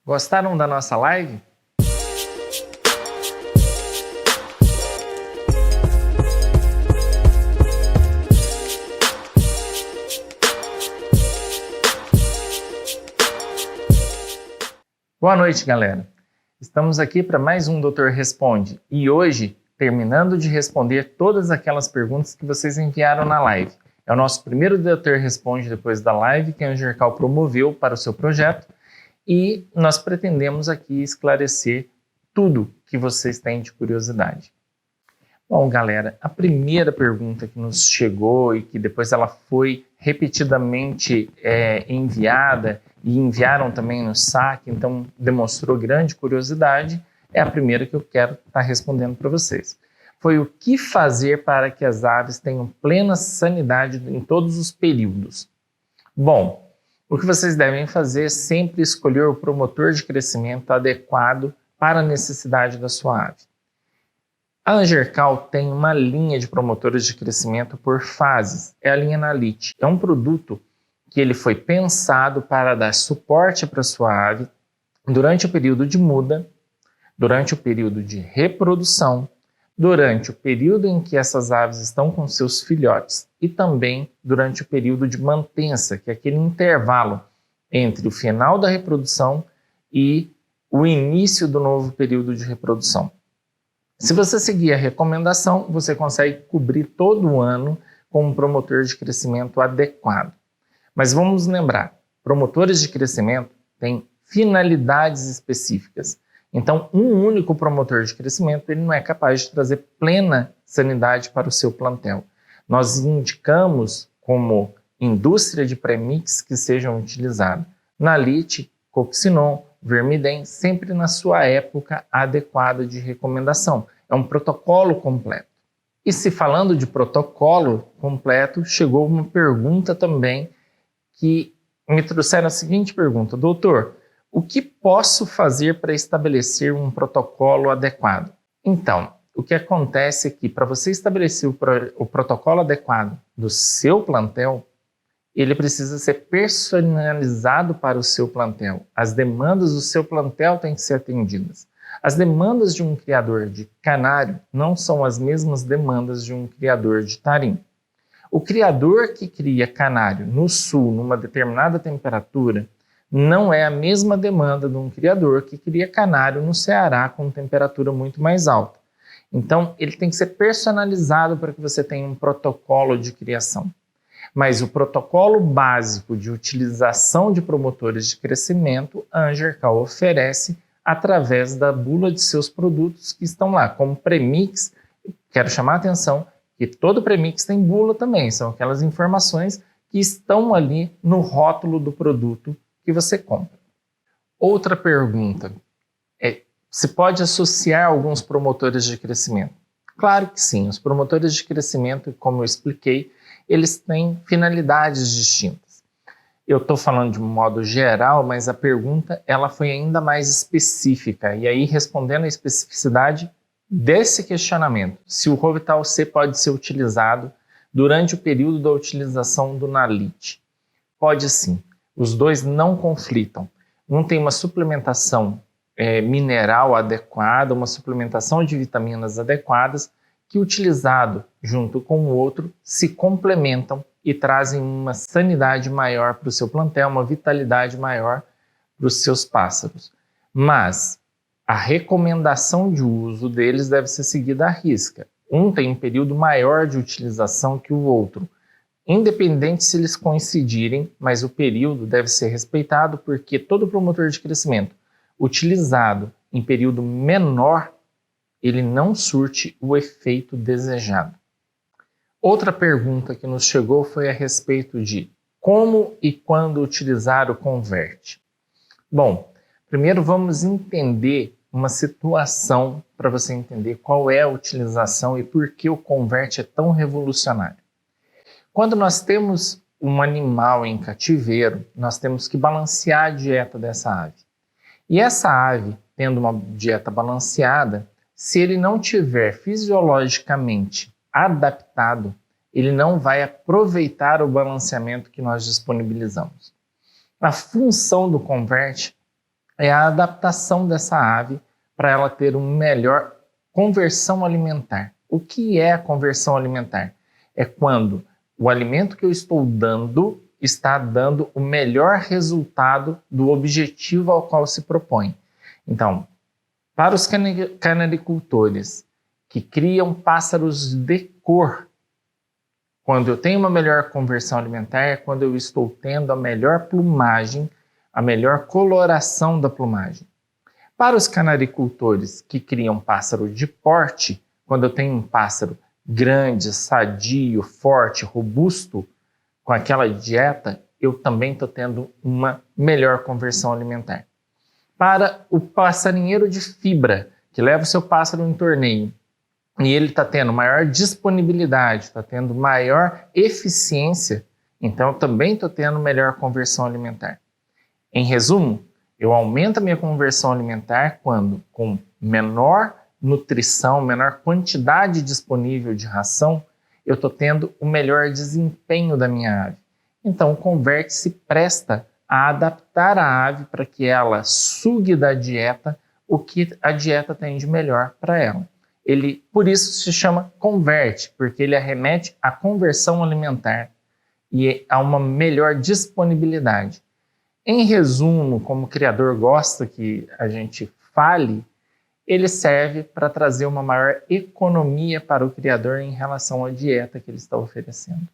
Gostaram da nossa live? Boa noite, galera. Estamos aqui para mais um Doutor Responde e hoje, terminando de responder todas aquelas perguntas que vocês enviaram na live. É o nosso primeiro Doutor Responde depois da live que a Angercal promoveu para o seu projeto e nós pretendemos aqui esclarecer tudo que vocês têm de curiosidade. Bom, galera, a primeira pergunta que nos chegou e que depois ela foi repetidamente enviada e enviaram também no saque, então demonstrou grande curiosidade, é a primeira que eu quero estar respondendo para vocês. Foi o que fazer para que as aves tenham plena sanidade em todos os períodos? Bom, o que vocês devem fazer é sempre escolher o promotor de crescimento adequado para a necessidade da sua ave. A Angercal tem uma linha de promotores de crescimento por fases, é a linha Nalite. É um produto que ele foi pensado para dar suporte para a sua ave durante o período de muda, durante o período de reprodução, durante o período em que essas aves estão com seus filhotes e também durante o período de mantença, que é aquele intervalo entre o final da reprodução e o início do novo período de reprodução. Se você seguir a recomendação, você consegue cobrir todo o ano com um promotor de crescimento adequado. Mas vamos lembrar, promotores de crescimento têm finalidades específicas. Então, um único promotor de crescimento ele não é capaz de trazer plena sanidade para o seu plantel. Nós indicamos como indústria de premix que sejam utilizados Nalite, Coccinon, Vermidem, sempre na sua época adequada de recomendação. É um protocolo completo. E se falando de protocolo completo, chegou uma pergunta também que me trouxeram a seguinte pergunta: doutor, o que posso fazer para estabelecer um protocolo adequado? Então, o que acontece é que para você estabelecer o protocolo adequado do seu plantel, ele precisa ser personalizado para o seu plantel. As demandas do seu plantel têm que ser atendidas. As demandas de um criador de canário não são as mesmas demandas de um criador de tarim. O criador que cria canário no sul, numa determinada temperatura, não é a mesma demanda de um criador que cria canário no Ceará com temperatura muito mais alta. Então, ele tem que ser personalizado para que você tenha um protocolo de criação. Mas o protocolo básico de utilização de promotores de crescimento, a Angercal oferece através da bula de seus produtos que estão lá, como premix. Quero chamar a atenção que todo premix tem bula também, são aquelas informações que estão ali no rótulo do produto que você compra. Outra pergunta é: se pode associar alguns promotores de crescimento? Claro que sim, os promotores de crescimento, como eu expliquei, eles têm finalidades distintas. Eu estou falando de um modo geral, mas a pergunta ela foi ainda mais específica, e aí respondendo a especificidade desse questionamento, se o Rovital C pode ser utilizado durante o período da utilização do Nalite. Pode sim. Os dois não conflitam. Um tem uma suplementação mineral adequada, uma suplementação de vitaminas adequadas, que utilizado junto com o outro se complementam e trazem uma sanidade maior para o seu plantel, uma vitalidade maior para os seus pássaros. Mas a recomendação de uso deles deve ser seguida à risca. Um tem um período maior de utilização que o outro, independente se eles coincidirem, mas o período deve ser respeitado porque todo promotor de crescimento utilizado em período menor, ele não surte o efeito desejado. Outra pergunta que nos chegou foi a respeito de como e quando utilizar o Convert. Bom, primeiro vamos entender uma situação para você entender qual é a utilização e por que o Convert é tão revolucionário. Quando nós temos um animal em cativeiro, nós temos que balancear a dieta dessa ave. E essa ave, tendo uma dieta balanceada, se ele não tiver fisiologicamente adaptado, ele não vai aproveitar o balanceamento que nós disponibilizamos. A função do Convert é a adaptação dessa ave para ela ter uma melhor conversão alimentar. O que é a conversão alimentar? É quando o alimento que eu estou dando está dando o melhor resultado do objetivo ao qual se propõe. Então, para os canaricultores que criam pássaros de cor, quando eu tenho uma melhor conversão alimentar, é quando eu estou tendo a melhor plumagem, a melhor coloração da plumagem. Para os canaricultores que criam pássaro de porte, quando eu tenho um pássaro grande, sadio, forte, robusto, com aquela dieta, eu também estou tendo uma melhor conversão alimentar. Para o passarinheiro de fibra, que leva o seu pássaro em torneio, e ele está tendo maior disponibilidade, está tendo maior eficiência, então eu também estou tendo melhor conversão alimentar. Em resumo, eu aumento a minha conversão alimentar quando, com menor nutrição, menor quantidade disponível de ração, eu estou tendo o melhor desempenho da minha ave. Então, o Convert se presta a adaptar a ave para que ela sugue da dieta o que a dieta tem de melhor para ela. Ele, por isso se chama Convert, porque ele arremete à conversão alimentar e a uma melhor disponibilidade. Em resumo, como o criador gosta que a gente fale, ele serve para trazer uma maior economia para o criador em relação à dieta que ele está oferecendo.